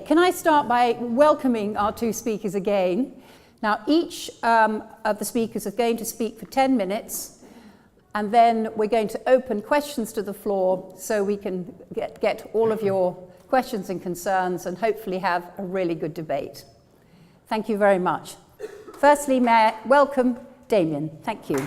Can I start by welcoming our two speakers again? Now, each of the speakers is going to speak for 10 minutes, and then we're going to open questions to the floor so we can get all of your questions and concerns and hopefully have a really good debate. Thank you very much. Firstly, may I welcome Damian. Thank you.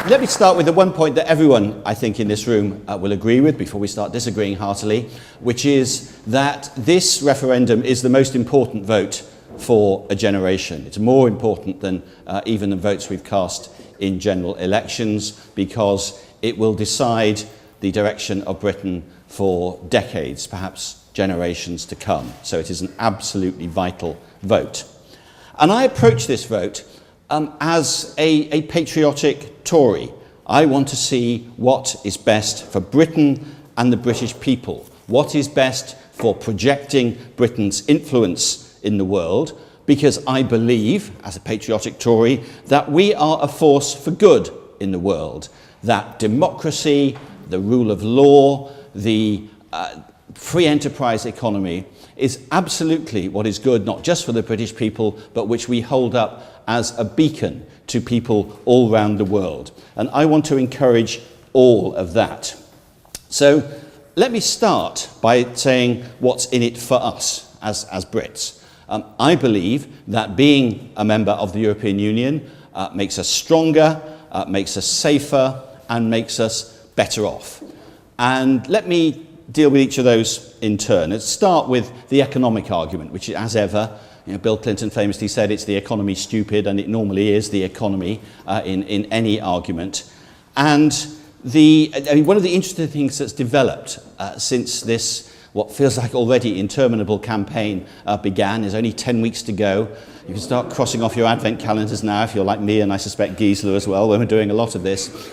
Let me start with the one point that everyone, I think, in this room will agree with before we start disagreeing heartily, which is that this referendum is the most important vote for a generation. It's more important than even the votes we've cast in general elections, because it will decide the direction of Britain for decades, perhaps generations to come. So it is an absolutely vital vote. And I approach this vote as a patriotic Tory. I want to see what is best for Britain and the British people, what is best for projecting Britain's influence in the world, because I believe, as a patriotic Tory, that we are a force for good in the world, that democracy, the rule of law, the free enterprise economy is absolutely what is good, not just for the British people, but which we hold up as a beacon to people all around the world. And I want to encourage all of that. So let me start by saying what's in it for us as Brits. I believe that being a member of the European Union makes us stronger, makes us safer, and makes us better off. And let me deal with each of those in turn. Let's start with the economic argument, which, as ever, Bill Clinton famously said it's the economy stupid, and it normally is the economy in any argument. And one of the interesting things that's developed since this, what feels like already interminable campaign began, is only 10 weeks to go. You can start crossing off your advent calendars now if you're like me, and I suspect Gisela as well, when we're doing a lot of this,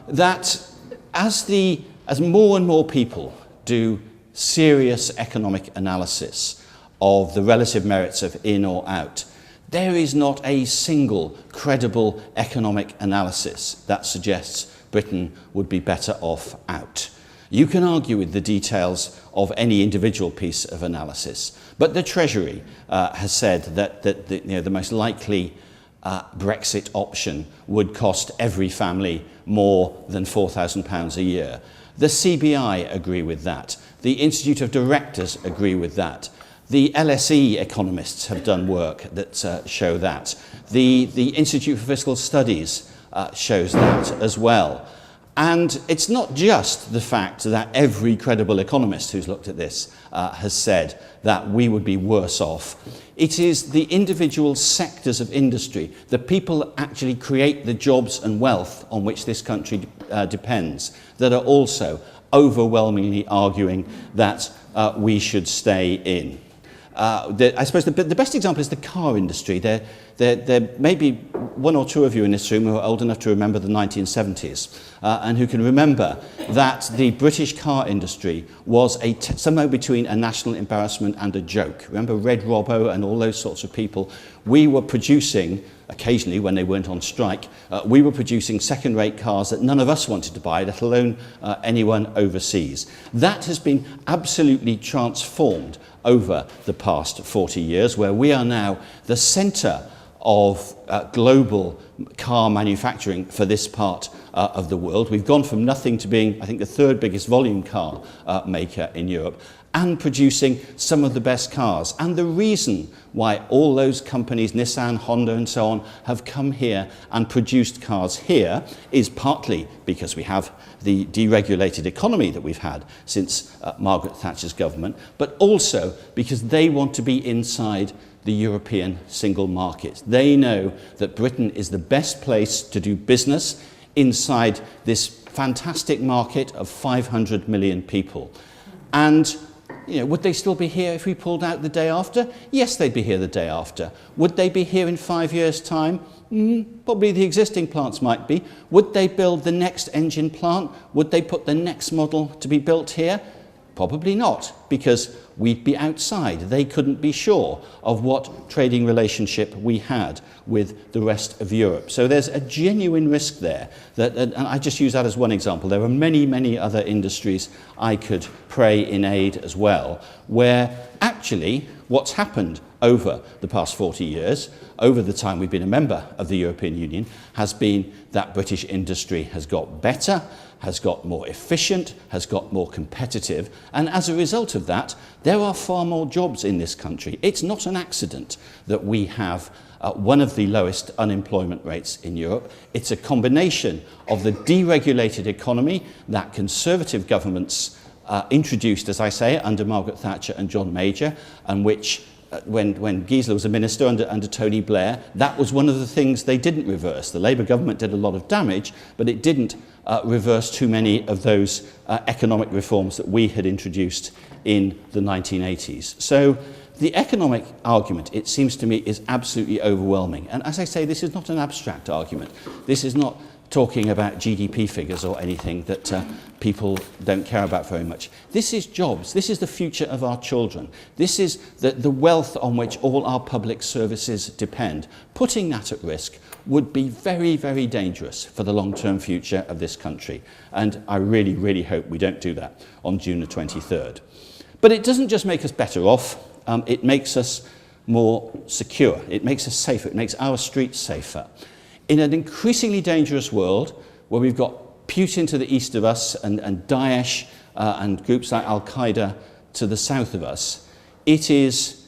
that as more and more people do serious economic analysis of the relative merits of in or out, there is not a single credible economic analysis that suggests Britain would be better off out. You can argue with the details of any individual piece of analysis, but the Treasury has said that the most likely Brexit option would cost every family more than £4,000 a year. The CBI agree with that. The Institute of Directors agree with that. The LSE economists have done work that show that. The Institute for Fiscal Studies shows that as well. And it's not just the fact that every credible economist who's looked at this has said that we would be worse off. It is the individual sectors of industry, the people that actually create the jobs and wealth on which this country depends, that are also overwhelmingly arguing that we should stay in. I suppose the best example is the car industry. There may be one or two of you in this room who are old enough to remember the 1970s and who can remember that the British car industry was somewhere between a national embarrassment and a joke. Remember Red Robbo and all those sorts of people? We were producing, occasionally when they weren't on strike, we were producing second-rate cars that none of us wanted to buy, let alone anyone overseas. That has been absolutely transformed over the past 40 years, where we are now the centre of global car manufacturing for this part of the world. We've gone from nothing to being, I think, the third biggest volume car maker in Europe, and producing some of the best cars. And the reason why all those companies, Nissan, Honda and so on, have come here and produced cars here is partly because we have the deregulated economy that we've had since Margaret Thatcher's government, but also because they want to be inside the European single market. They know that Britain is the best place to do business inside this fantastic market of 500 million people. And would they still be here if we pulled out the day after? Yes, they'd be here the day after. Would they be here in 5 years' time? Probably the existing plants might be. Would they build the next engine plant? Would they put the next model to be built here? Probably not, because we'd be outside. They couldn't be sure of what trading relationship we had with the rest of Europe. So there's a genuine risk there. And I just use that as one example. There are many, many other industries I could pray in aid as well, where actually what's happened over the past 40 years, over the time we've been a member of the European Union, has been that British industry has got better, has got more efficient, has got more competitive, and as a result of that, there are far more jobs in this country. It's not an accident that we have one of the lowest unemployment rates in Europe. It's a combination of the deregulated economy that Conservative governments introduced, as I say, under Margaret Thatcher and John Major, and which when Gisela was a minister under Tony Blair, that was one of the things they didn't reverse. The Labour government did a lot of damage, but it didn't reverse too many of those economic reforms that we had introduced in the 1980s. So the economic argument, it seems to me, is absolutely overwhelming. And as I say, this is not an abstract argument. This is not talking about GDP figures or anything that people don't care about very much. This is jobs. This is the future of our children. This is the wealth on which all our public services depend. Putting that at risk would be very, very dangerous for the long-term future of this country. And I really, really hope we don't do that on June the 23rd. But it doesn't just make us better off. It makes us more secure. It makes us safer. It makes our streets safer. In an increasingly dangerous world, where we've got Putin to the east of us and Daesh and groups like Al-Qaeda to the south of us, it is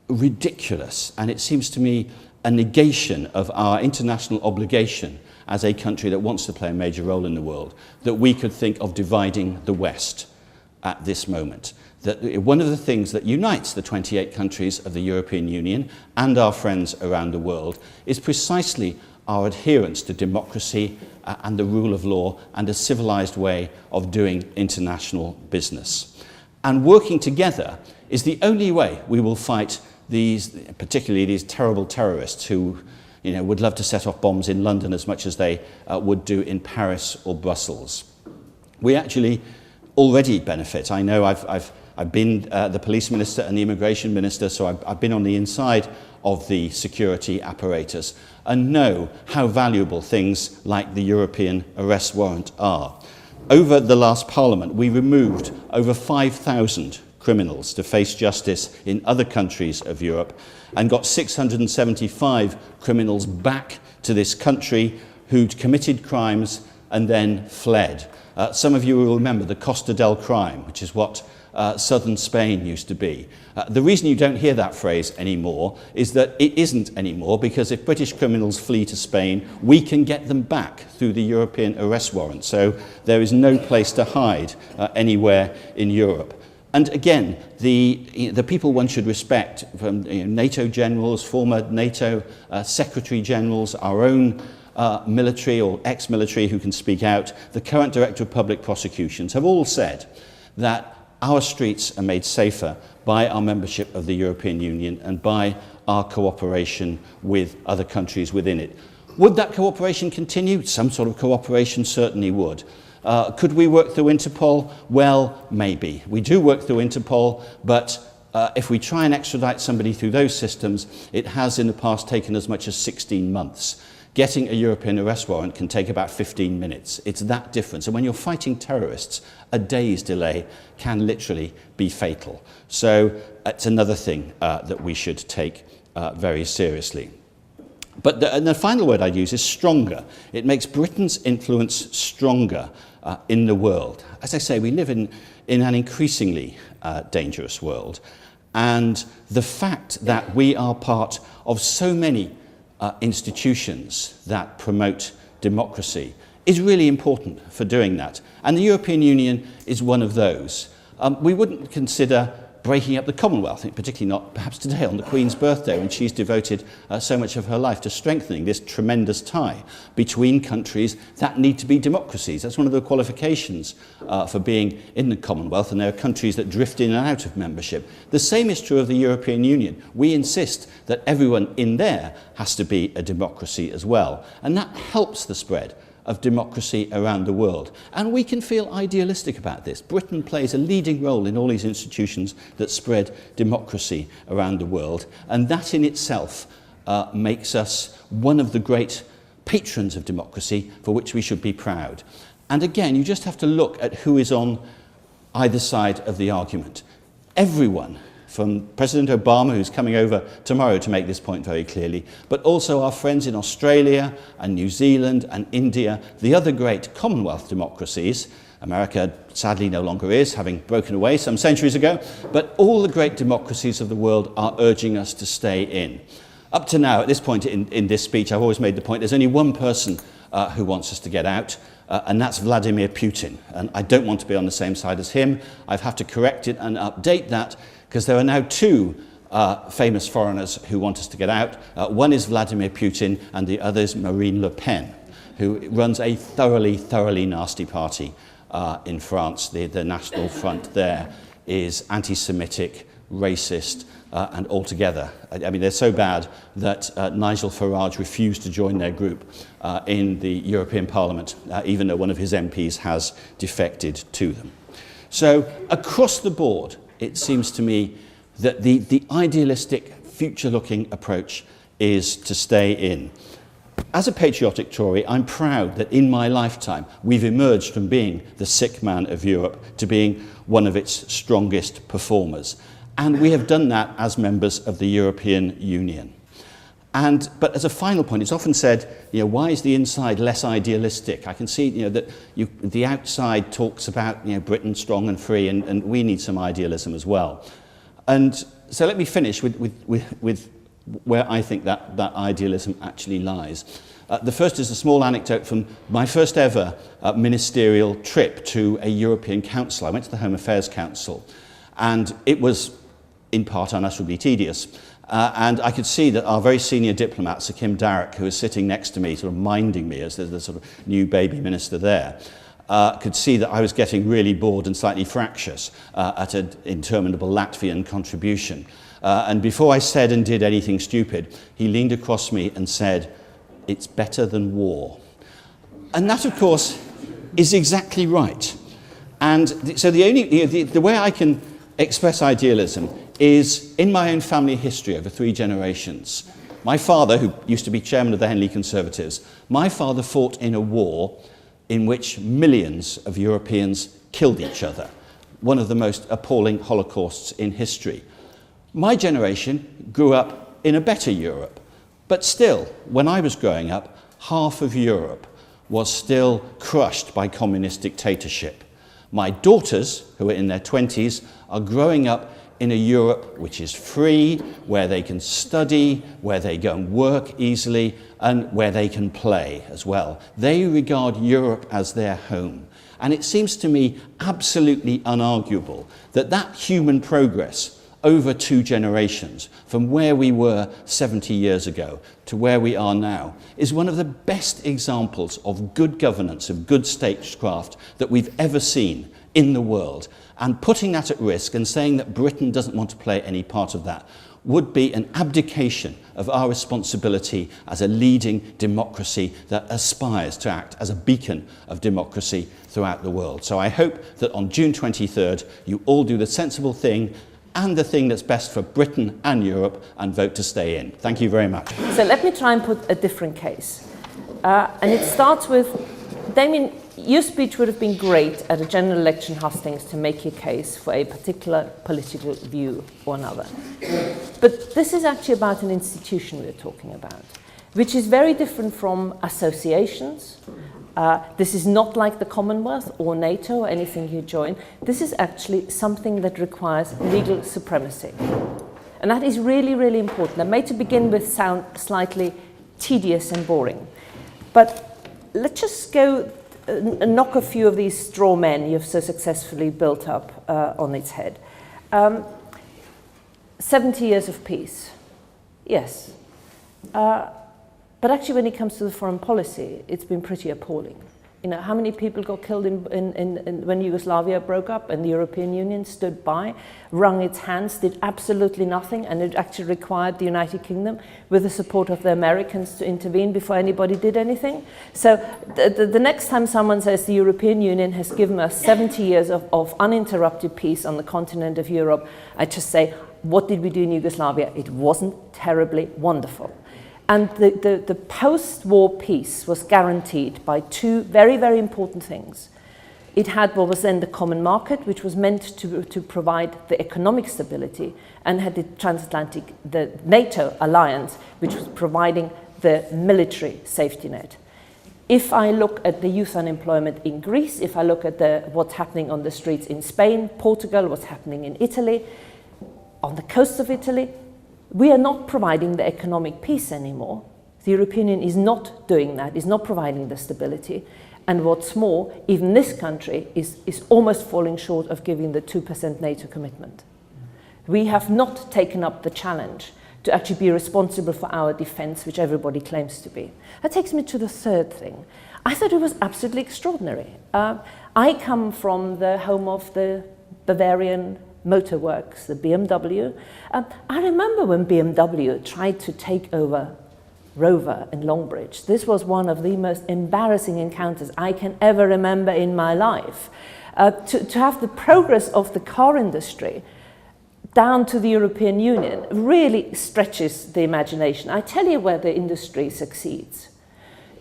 ridiculous, and it seems to me a negation of our international obligation as a country that wants to play a major role in the world, that we could think of dividing the West at this moment. That one of the things that unites the 28 countries of the European Union and our friends around the world is precisely our adherence to democracy and the rule of law and a civilized way of doing international business. And working together is the only way we will fight these, particularly these terrible terrorists who would love to set off bombs in London as much as they would do in Paris or Brussels. We actually already benefit. I know I've been the police minister and the immigration minister, so I've been on the inside of the security apparatus and know how valuable things like the European arrest warrant are. Over the last Parliament, we removed over 5,000 criminals to face justice in other countries of Europe and got 675 criminals back to this country who'd committed crimes and then fled. Some of you will remember the Costa del Crime, which is what southern Spain used to be. The reason you don't hear that phrase anymore is that it isn't anymore, because if British criminals flee to Spain, we can get them back through the European arrest warrant. So there is no place to hide anywhere in Europe. And again, the people one should respect, from NATO generals, former NATO secretary generals, our own military or ex-military who can speak out, the current Director of Public Prosecutions, have all said that our streets are made safer by our membership of the European Union and by our cooperation with other countries within it. Would that cooperation continue? Some sort of cooperation certainly would. Could we work through Interpol? Well, maybe. We do work through Interpol, but if we try and extradite somebody through those systems, it has in the past taken as much as 16 months. Getting a European arrest warrant can take about 15 minutes. It's that difference. And when you're fighting terrorists, a day's delay can literally be fatal. So it's another thing that we should take very seriously. But the final word I'd use is stronger. It makes Britain's influence stronger in the world. As I say, we live in an increasingly dangerous world. And the fact that we are part of so many institutions that promote democracy is really important for doing that. And the European Union is one of those. We wouldn't consider breaking up the Commonwealth, particularly not perhaps today on the Queen's birthday, when she's devoted so much of her life to strengthening this tremendous tie between countries that need to be democracies. That's one of the qualifications for being in the Commonwealth, and there are countries that drift in and out of membership. The same is true of the European Union. We insist that everyone in there has to be a democracy as well, and that helps the spread of democracy around the world. And we can feel idealistic about this. Britain plays a leading role in all these institutions that spread democracy around the world, and that in itself makes us one of the great patrons of democracy for which we should be proud. And again, you just have to look at who is on either side of the argument. Everyone, from President Obama, who's coming over tomorrow to make this point very clearly, but also our friends in Australia and New Zealand and India, the other great Commonwealth democracies. America sadly no longer is, having broken away some centuries ago, but all the great democracies of the world are urging us to stay in. Up to now, at this point in this speech, I've always made the point there's only one person who wants us to get out, and that's Vladimir Putin. And I don't want to be on the same side as him. I have to correct it and update that, because there are now two famous foreigners who want us to get out. One is Vladimir Putin, and the other is Marine Le Pen, who runs a thoroughly nasty party in France. The National Front there is anti-Semitic, racist, and altogether. I mean, they're so bad that Nigel Farage refused to join their group in the European Parliament, even though one of his MPs has defected to them. So across the board, it seems to me that the idealistic, future-looking approach is to stay in. As a patriotic Tory, I'm proud that in my lifetime we've emerged from being the sick man of Europe to being one of its strongest performers. And we have done that as members of the European Union. But as a final point, it's often said, why is the inside less idealistic? I can see, that the outside talks about, Britain strong and free, and we need some idealism as well. And so let me finish with where I think that idealism actually lies. The first is a small anecdote from my first ever ministerial trip to a European council. I went to the Home Affairs Council, and it was in part unutterably tedious. And I could see that our very senior diplomat, Sir Kim Darroch, who was sitting next to me, sort of minding me as the sort of new baby minister there, could see that I was getting really bored and slightly fractious at an interminable Latvian contribution. And before I said and did anything stupid, he leaned across me and said, "It's better than war." And that, of course, is exactly right. And so the way I can express idealism is in my own family history over 3 generations. My father, who used to be chairman of the Henley Conservatives, my father fought in a war in which millions of Europeans killed each other, one of the most appalling holocausts in history. My generation grew up in a better Europe, but still, when I was growing up, half of Europe was still crushed by communist dictatorship. My daughters, who are in their 20s, are growing up in a Europe which is free, where they can study, where they go and work easily, and where they can play as well. They regard Europe as their home. And it seems to me absolutely unarguable that that human progress over 2 generations, from where we were 70 years ago to where we are now, is one of the best examples of good governance, of good statecraft that we've ever seen in the world. And putting that at risk and saying that Britain doesn't want to play any part of that would be an abdication of our responsibility as a leading democracy that aspires to act as a beacon of democracy throughout the world. So I hope that on June 23rd, you all do the sensible thing and the thing that's best for Britain and Europe and vote to stay in. Thank you very much. So let me try and put a different case. And it starts with, Damian, your speech would have been great at a general election hustings to make your case for a particular political view or another. But this is actually about an institution we're talking about, which is very different from associations. This is not like the Commonwealth or NATO or anything you join. This is actually something that requires legal supremacy. And that is really, really important. That may to begin with sound slightly tedious and boring. But let's just go and knock a few of these straw men you've so successfully built up on its head. 70 years of peace, yes. But actually when it comes to the foreign policy, it's been pretty appalling. You know, how many people got killed when Yugoslavia broke up and the European Union stood by, wrung its hands, did absolutely nothing, and it actually required the United Kingdom, with the support of the Americans, to intervene before anybody did anything. So the next time someone says the European Union has given us 70 years of uninterrupted peace on the continent of Europe, I just say, what did we do in Yugoslavia? It wasn't terribly wonderful. And the post-war peace was guaranteed by two very, very important things. It had what was then the common market, which was meant to provide the economic stability, and had the transatlantic, the NATO alliance, which was providing the military safety net. If I look at the youth unemployment in Greece, if I look at what's happening on the streets in Spain, Portugal, what's happening in Italy, on the coast of Italy, we are not providing the economic peace anymore. The European Union is not doing that, is not providing the stability. And what's more, even this country is almost falling short of giving the 2% NATO commitment. We have not taken up the challenge to actually be responsible for our defense, which everybody claims to be. That takes me to the third thing. I thought it was absolutely extraordinary. I come from the home of the Bavarian Motor Works, the BMW. I remember when BMW tried to take over Rover in Longbridge. This was one of the most embarrassing encounters I can ever remember in my life. To have the progress of the car industry down to the European Union really stretches the imagination. I tell you where the industry succeeds.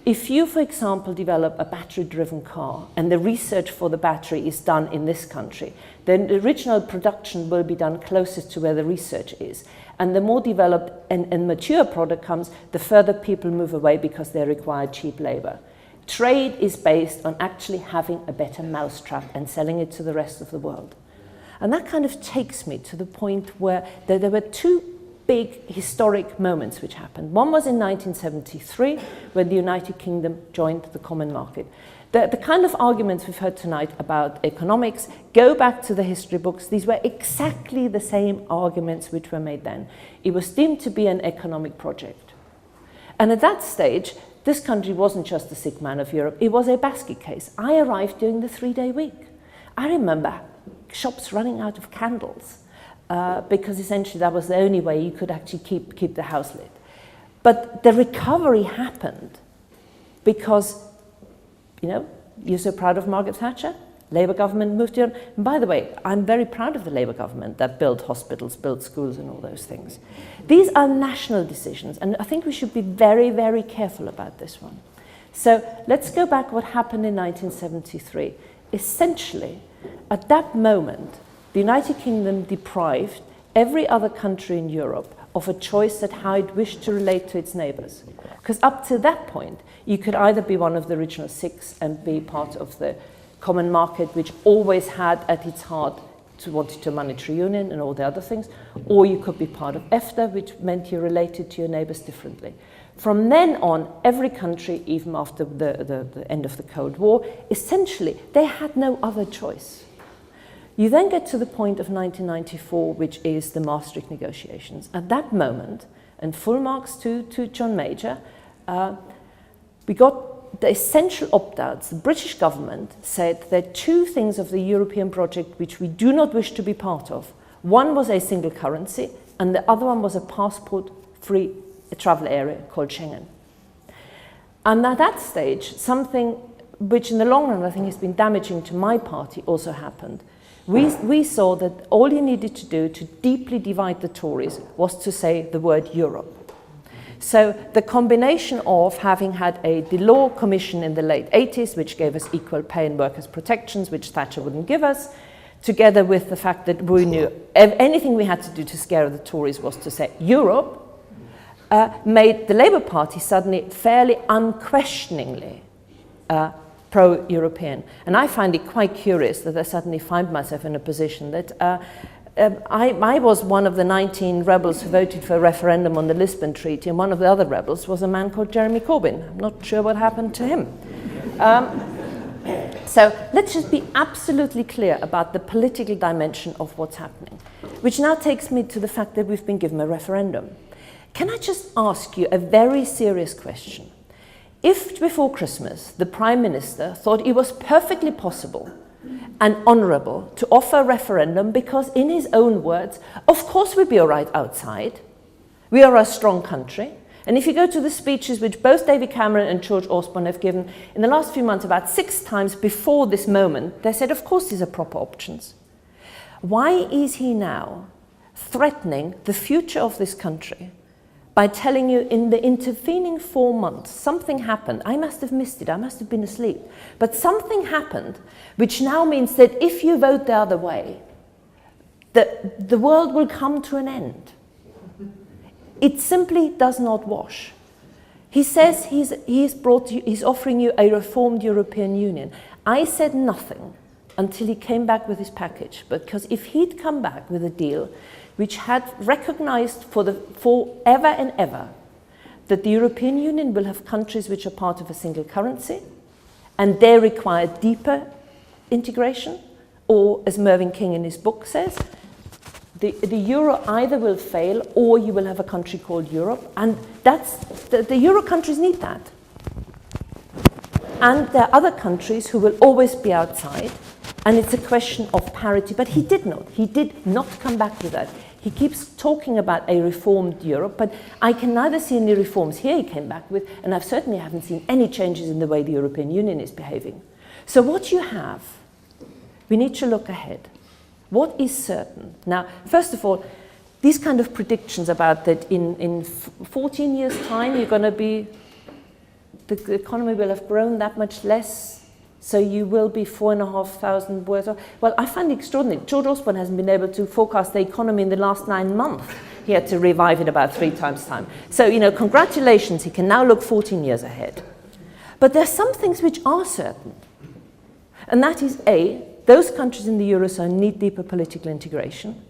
If you, for example, develop a battery-driven car and the research for the battery is done in this country, then the original production will be done closest to where the research is. And the more developed and mature product comes, the further people move away because they require cheap labor. Trade is based on actually having a better mousetrap and selling it to the rest of the world. And that kind of takes me to the point where there were two big historic moments which happened. One was in 1973, when the United Kingdom joined the common market. The kind of arguments we've heard tonight about economics, go back to the history books. These were exactly the same arguments which were made then. It was deemed to be an economic project. And at that stage, this country wasn't just the sick man of Europe, it was a basket case. I arrived during the 3-day week. I remember shops running out of candles, because essentially that was the only way you could actually keep the house lit. But the recovery happened because, you know, you're so proud of Margaret Thatcher, Labour government moved here. And by the way, I'm very proud of the Labour government that built hospitals, built schools and all those things. These are national decisions, and I think we should be very, very careful about this one. So let's go back what happened in 1973. Essentially, at that moment, the United Kingdom deprived every other country in Europe of a choice at how it wished to relate to its neighbours. Because up to that point, you could either be one of the original six and be part of the common market, which always had at its heart to wanted to monetary union and all the other things, or you could be part of EFTA, which meant you related to your neighbours differently. From then on, every country, even after the end of the Cold War, essentially, they had no other choice. You then get to the point of 1994, which is the Maastricht negotiations. At that moment, and full marks to John Major, we got the essential opt-outs. The British government said there are two things of the European project which we do not wish to be part of. One was a single currency, and the other one was a passport-free travel area called Schengen. And at that stage, something which in the long run I think has been damaging to my party also happened. We saw that all you needed to do to deeply divide the Tories was to say the word Europe. So the combination of having had a Delors Commission in the late 80s, which gave us equal pay and workers' protections, which Thatcher wouldn't give us, together with the fact that we knew anything we had to do to scare the Tories was to say Europe, made the Labour Party suddenly fairly unquestioningly pro-European. And I find it quite curious that I suddenly find myself in a position that I was one of the 19 rebels who voted for a referendum on the Lisbon Treaty, and one of the other rebels was a man called Jeremy Corbyn. I'm not sure what happened to him. So let's just be absolutely clear about the political dimension of what's happening, which now takes me to the fact that we've been given a referendum. Can I just ask you a very serious question? If before Christmas the Prime Minister thought it was perfectly possible and honourable to offer a referendum because, in his own words, of course we'd be all right outside, we are a strong country. And if you go to the speeches which both David Cameron and George Osborne have given in the last few months, about 6 times before this moment, they said, of course these are proper options. Why is he now threatening the future of this country by telling you in the intervening 4 months something happened? I must have missed it, I must have been asleep. But something happened which now means that if you vote the other way, the world will come to an end. It simply does not wash. He says he's offering you a reformed European Union. I said nothing until he came back with his package, because if he'd come back with a deal which had recognized forever and ever that the European Union will have countries which are part of a single currency, and they require deeper integration, or as Mervyn King in his book says, the euro either will fail or you will have a country called Europe, and the euro countries need that. And there are other countries who will always be outside, and it's a question of parity. But he did not come back with that. He keeps talking about a reformed Europe, but I can neither see any reforms here he came back with, and I certainly haven't seen any changes in the way the European Union is behaving. So what you have, we need to look ahead. What is certain? Now, first of all, these kind of predictions about that in 14 years' time you're going to be, the economy will have grown that much less, so you will be 4,500 worse off. Well, I find it extraordinary. George Osborne hasn't been able to forecast the economy in the last 9 months. He had to revive it about 3 times time. So, congratulations, he can now look 14 years ahead. But there are some things which are certain. And that is, A, those countries in the Eurozone need deeper political integration.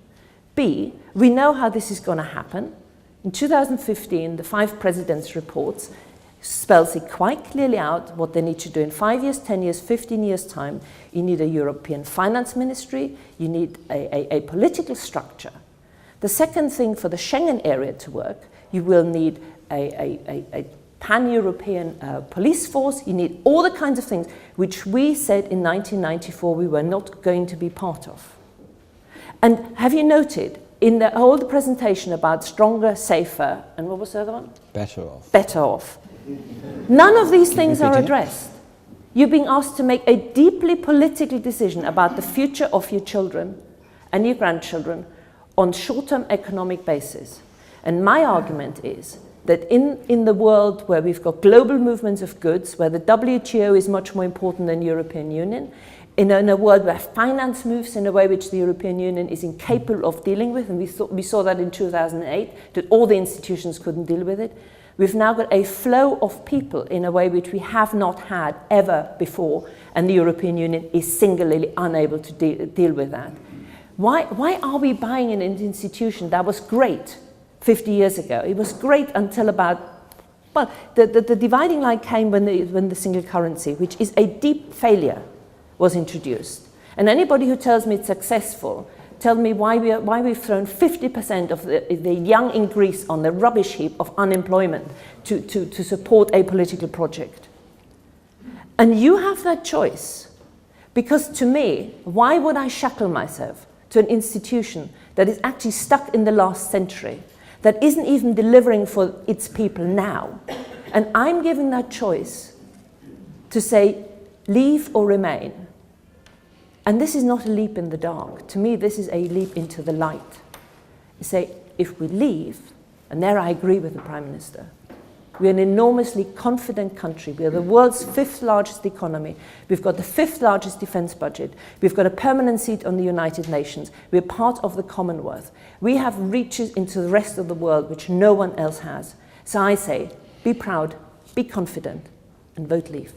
B, we know how this is going to happen. In 2015, the 5 presidents' reports spells it quite clearly out what they need to do in 5 years, 10 years, 15 years' time. You need a European finance ministry. You need a political structure. The second thing, for the Schengen area to work, you will need a pan-European police force. You need all the kinds of things which we said in 1994 we were not going to be part of. And have you noted in the whole presentation about stronger, safer, and what was the other one? Better off. Better off. None of these things are addressed. You're being asked to make a deeply political decision about the future of your children and your grandchildren on short-term economic basis. And my argument is that in the world where we've got global movements of goods, where the WTO is much more important than the European Union, in a world where finance moves in a way which the European Union is incapable of dealing with, and we saw that in 2008, that all the institutions couldn't deal with it, we've now got a flow of people in a way which we have not had ever before, and the European Union is singularly unable to deal with that. Why are we buying an institution that was great 50 years ago? It was great until about, well, the dividing line came when the single currency, which is a deep failure, was introduced. And anybody who tells me it's successful, tell me why we've thrown 50% of the young in Greece on the rubbish heap of unemployment to support a political project. And you have that choice. Because to me, why would I shackle myself to an institution that is actually stuck in the last century, that isn't even delivering for its people now? And I'm given that choice to say, leave or remain. And this is not a leap in the dark. To me, this is a leap into the light. You say, if we leave, and there I agree with the Prime Minister, we're an enormously confident country. We are the world's 5th largest economy. We've got the 5th largest defense budget. We've got a permanent seat on the United Nations. We're part of the Commonwealth. We have reaches into the rest of the world which no one else has. So I say, be proud, be confident, and vote leave.